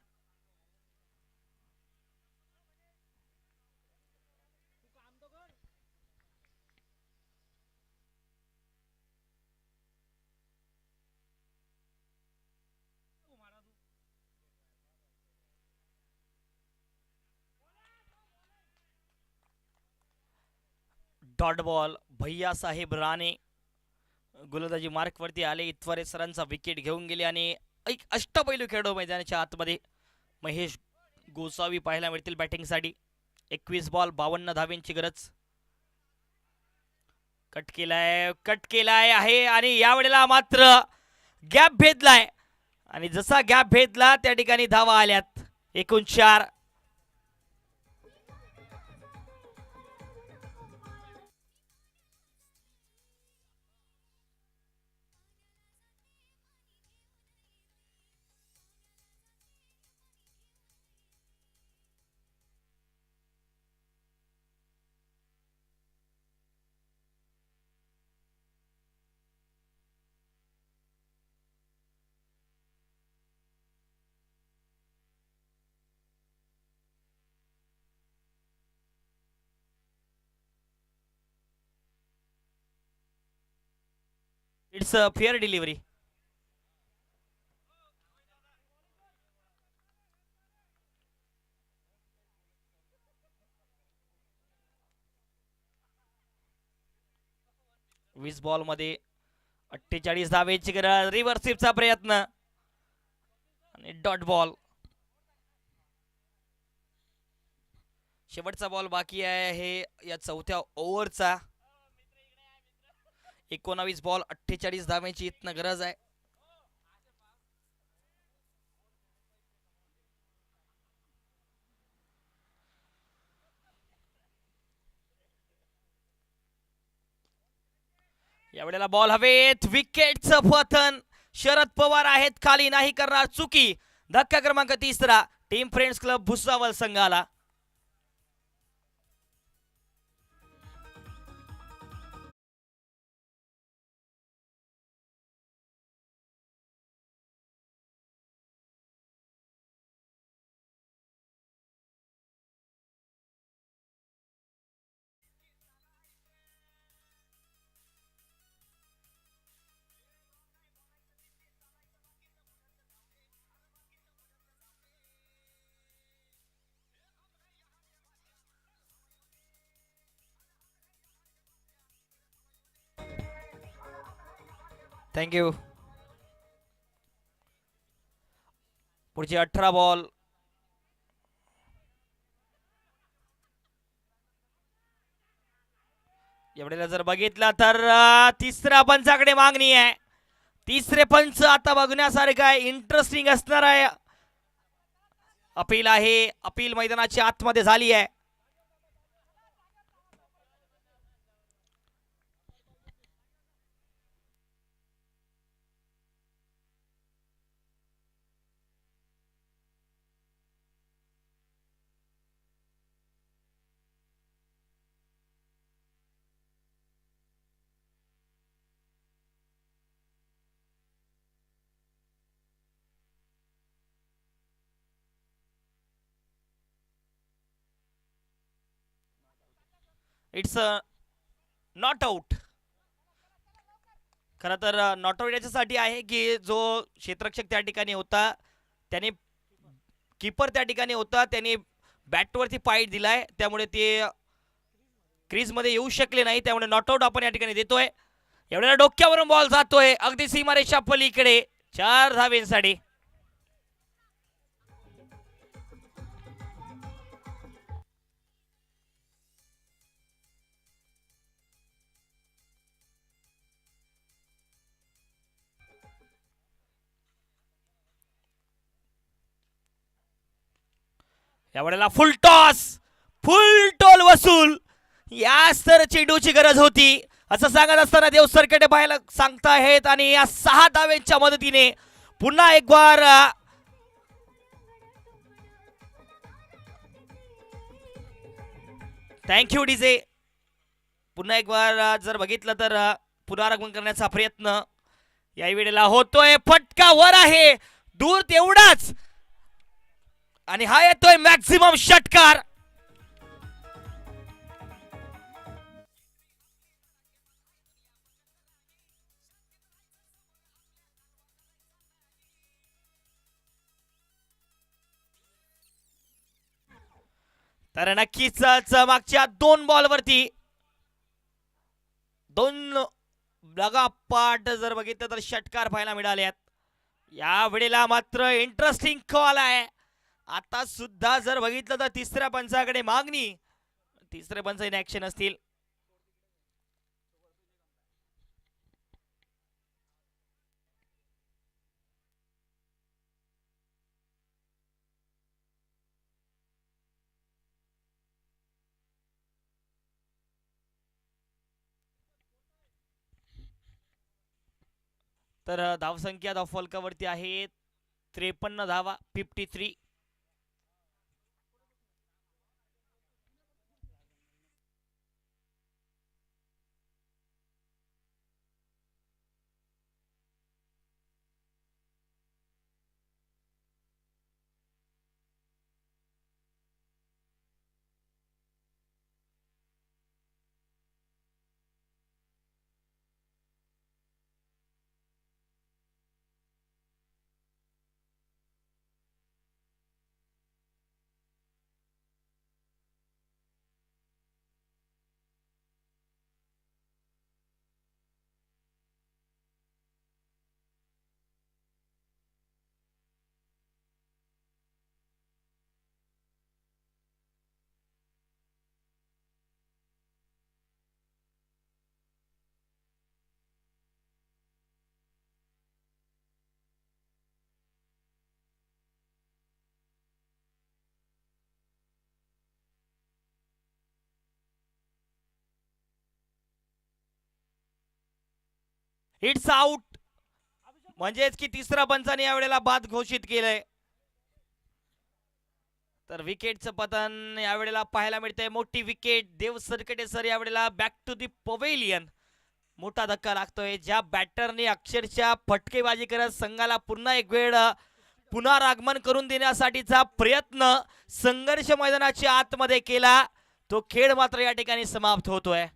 डॉट बॉल भैया साहेब राणे गोलंदाजी मार्क वरती आले. इतवारे सरांचा विकेट घेऊन गेले आणि एक अष्टपैलू खेळाडू मैदानाच्या आतमध्ये महेश गोसावी पाहायला मिळतील बॅटिंगसाठी. 21 बॉल 52 धाव्यांची गरज. कट केलाय आहे आणि यावेळेला मात्र गॅप भेदलाय आणि जसा गॅप भेदला त्या ठिकाणी धावा आल्यात. एकूण 4. It's a fair delivery. वीस बॉल मध्ये 48 धावेची गरज, रिव्हर्सिव्हचा प्रयत्न आणि डॉट बॉल. शेवटचा बॉल बाकी आहे या चौथ्या ओव्हरचा. 19 बॉल 48 धावेची इथनं गरज आहे. यावेळेला बॉल हवेत, विकेटचं पतन. शरद पवार आहेत खाली, नाही करणार चुकी. धक्का क्रमांक 3 टीम फ्रेंड्स क्लब भुसावळ संघाला. थँक्यू. पुढचे 18 बॉल. एवढ्याला जर बघितलं तर तिसऱ्या पंचाकडे मागणी आहे. तिसरे पंच आता बघण्यासारखं आहे, इंटरेस्टिंग असणार आहे. अपील आहे, अपील मैदानाच्या आतमध्ये झाली आहे. It's not out. खरं तर नॉट आउट याच्यासाठी आहे की जो क्षेत्ररक्षक त्या ठिकाणी होता, त्याने कीपर त्या ठिकाणी होता, त्याने बॅटवरती पाय दिलाय, त्यामुळे ते क्रीजमध्ये येऊ शकले नाही. त्यामुळे नॉट आउट आपण या ठिकाणी देतोय. एवढ्या डोक्यावरून बॉल जातोय अगदी सीमारेषा पलीकडे 4 धावेंसाठी. यावेळेला फुल टॉस, फुल टोल वसूल. याच तर चेंडूची गरज होती असं सांगत असताना देव सरकडे पाहायला सांगताहेत. आणि या 6 धावेंच्या मदतीने पुन्हा एक बार थँक्यू डीजे. पुन्हा एक बार जर बघितलं तर पुनरागमन करण्याचा प्रयत्न याही वेळेला होतोय. फटका वर आहे, दूर तेवढाच, आणि हा येतोय मॅक्सिमम षटकार. तर नक्कीच मागच्या 2 बॉलवरती 2 लगापाठ जर बघितलं तर षटकार पाहायला मिळाल्यात. या वेळेला मात्र इंटरेस्टिंग कॉल आहे. आता सुद्धा जर बघितलं तर तिसऱ्या पंचाकडे मागणी. तिसरे पंच इन ऍक्शन असतील. तर धावसंख्या धावफलकावरती आहे 53 धावा, 53. इट्स आउट, म्हणजेच की तिसरा पंचाने यावेळेला बाद घोषित केलंय. तर विकेटचं पतन यावेळेला पाहायला मिळतंय. मोठी विकेट, देव सरकटे सर यावेळेला बॅक टू दी पवेलियन. मोठा धक्का लागतोय. ज्या बॅटरने अक्षरशः फटकेबाजी करत संघाला पुन्हा एक वेळ पुनरागमन करून देण्यासाठीचा प्रयत्न संघर्ष मैदानाच्या आतमध्ये केला, तो खेळ मात्र या ठिकाणी समाप्त होतोय.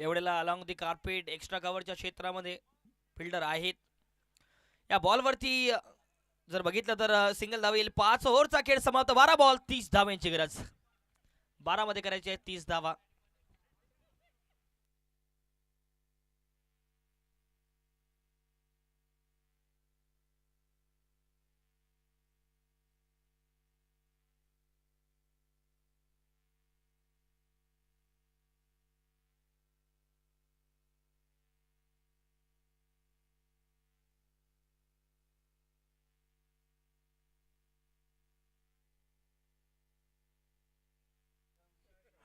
एवढ्याला अलॉंग दी कार्पेट एक्स्ट्रा कव्हरच्या क्षेत्रामध्ये फिल्डर आहेत. या बॉलवरती जर बघितलं तर सिंगल धाव येईल. 5 ओव्हरचा खेळ समाप्त. 12 बॉल 30 धावांची गरज. 12 मध्ये करायचे 30 धावा.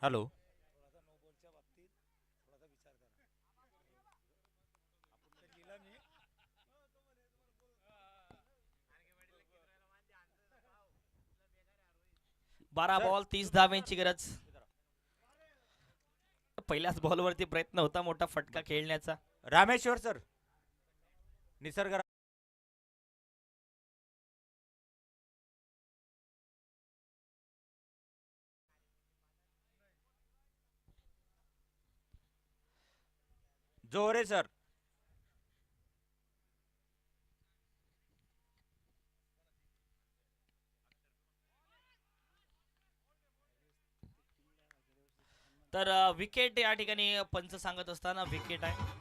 हॅलो. बारा बॉल 30 धावांची गरज. पहिल्याच बॉलवरती प्रयत्न होता मोठा फटका खेळण्याचा. रामेश्वर सर, निसर्ग जोरे सर. तर विकेट या ठिकाणी पंच सांगत असताना विकेट आहे.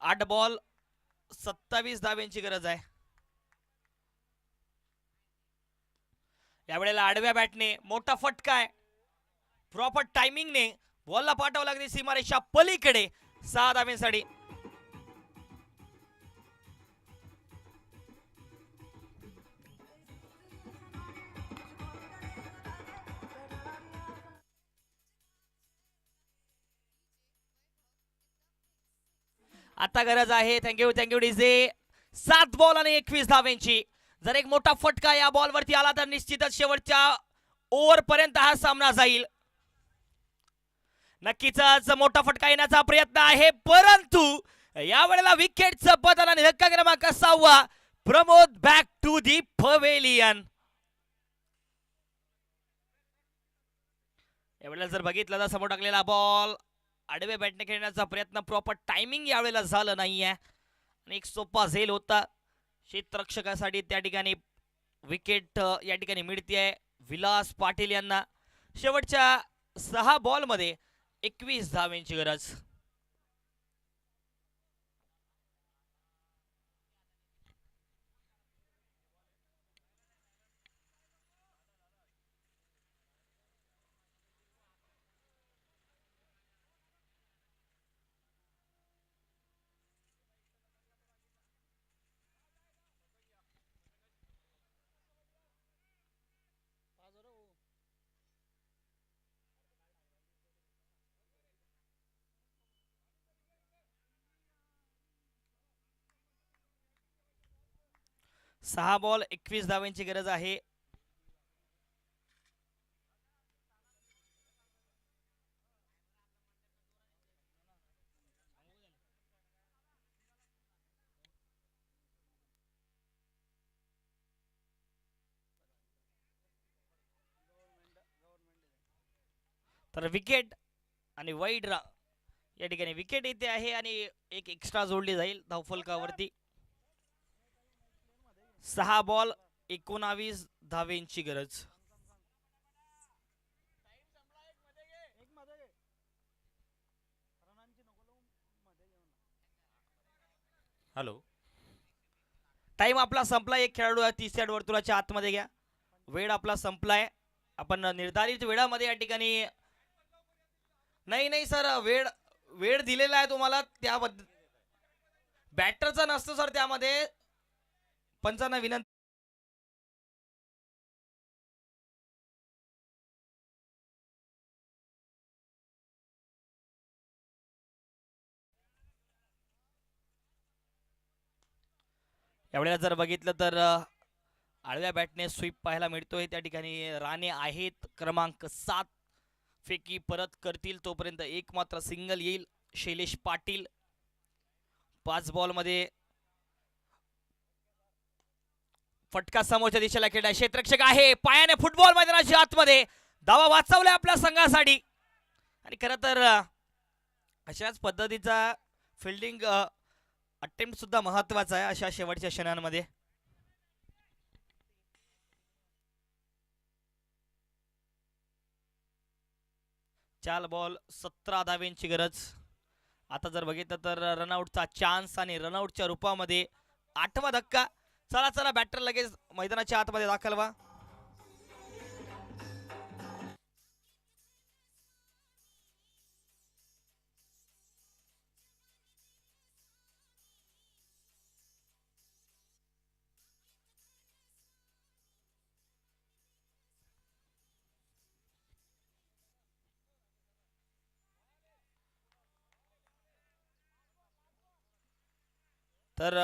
आठ बॉल 27 धावांची गरज आहे. यावेळेला आडव्या बॅटने मोठा फटका आहे. प्रॉपर टायमिंगने बॉलला पाठवावं लागते सीमारेषा पलीकडे 6 धावांसाठी. आता गरज आहे. Thank you DJ. 7 बॉल आणि 21 धावांची. जर एक मोठा फटका या बॉल वरती आला तर निश्चितच शेवटच्या ओव्हर पर्यंत हा सामना जाईल. नक्कीच मोठा फटका येण्याचा प्रयत्न आहे, परंतु यावेळेला विकेटचं पतन आणि धक्का क्रमांक 6. Pramod back to the pavilion. यावेळेला जर बघितलं तर समोर टाकलेला बॉल आडवे बॅटने खेळण्याचा प्रयत्न, प्रॉपर टायमिंग यावेळेला झालं नाहीये आणि एक सोपा झेल होता क्षेत्ररक्षकासाठी. त्या ठिकाणी विकेट या ठिकाणी मिळते विलास पाटील यांना. शेवटच्या 6 बॉलमध्ये 21 धावांची गरज. सहा बॉल 21 धावांची गरज आहे. तर विकेट आणि वाईड या ठिकाणी विकेट येते आहे आणि एक एक्स्ट्रा जोडली जाईल धावफलकावरती. 6 बॉल 19 धावेंची गरज. हॅलो, टाइम आपला संपलाय. एक खेळाडू 30 यार्ड वर्तुळाच्या आतमध्ये घ्या. वेळ आपला संपलाय. आपण निर्धारित वेळामध्ये या ठिकाणी नाही सर, वेळ वेळ दिलेला आहे तुम्हाला. त्याबद्दल बॅटरचा नसतो सर त्यामध्ये. पंचांना विनंती. यावेळेला जर बघितलं तर आडव्या बॅटने स्वीप पाहायला मिळतोय. त्या ठिकाणी राणे आहेत. क्रमांक 7 फेकी परत करतील तोपर्यंत एक मात्र सिंगल येईल. शैलेश पाटील 5 बॉलमध्ये फटका समोरच्या दिशेला खेळला. क्षेत्ररक्षक आहे. पायाने फुटबॉल मैदानाच्या आतमध्ये धावा वाचवल्या आपल्या संघासाठी. आणि खरं तर अशाच पद्धतीचा फिल्डिंग अटेम्प्ट सुद्धा महत्वाचा आहे अशा शेवटच्या क्षणांमध्ये. चार बॉल 17 धावेंची गरज. आता जर बघितलं तर रनआउटचा चान्स आणि रनआउटच्या रूपामध्ये 8वा धक्का. चला चला बॅटर लगेच मैदानाच्या आतमध्ये दाखल व्हा. तर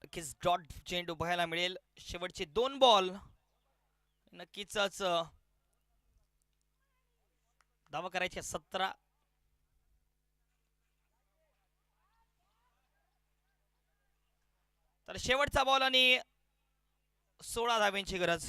नक्कीच डॉट चेंडू बघायला मिळेल. शेवटचे 2 बॉल नक्कीच धावा करायचे 17. तर शेवटचा बॉल आणि 16 धाव्यांची गरज.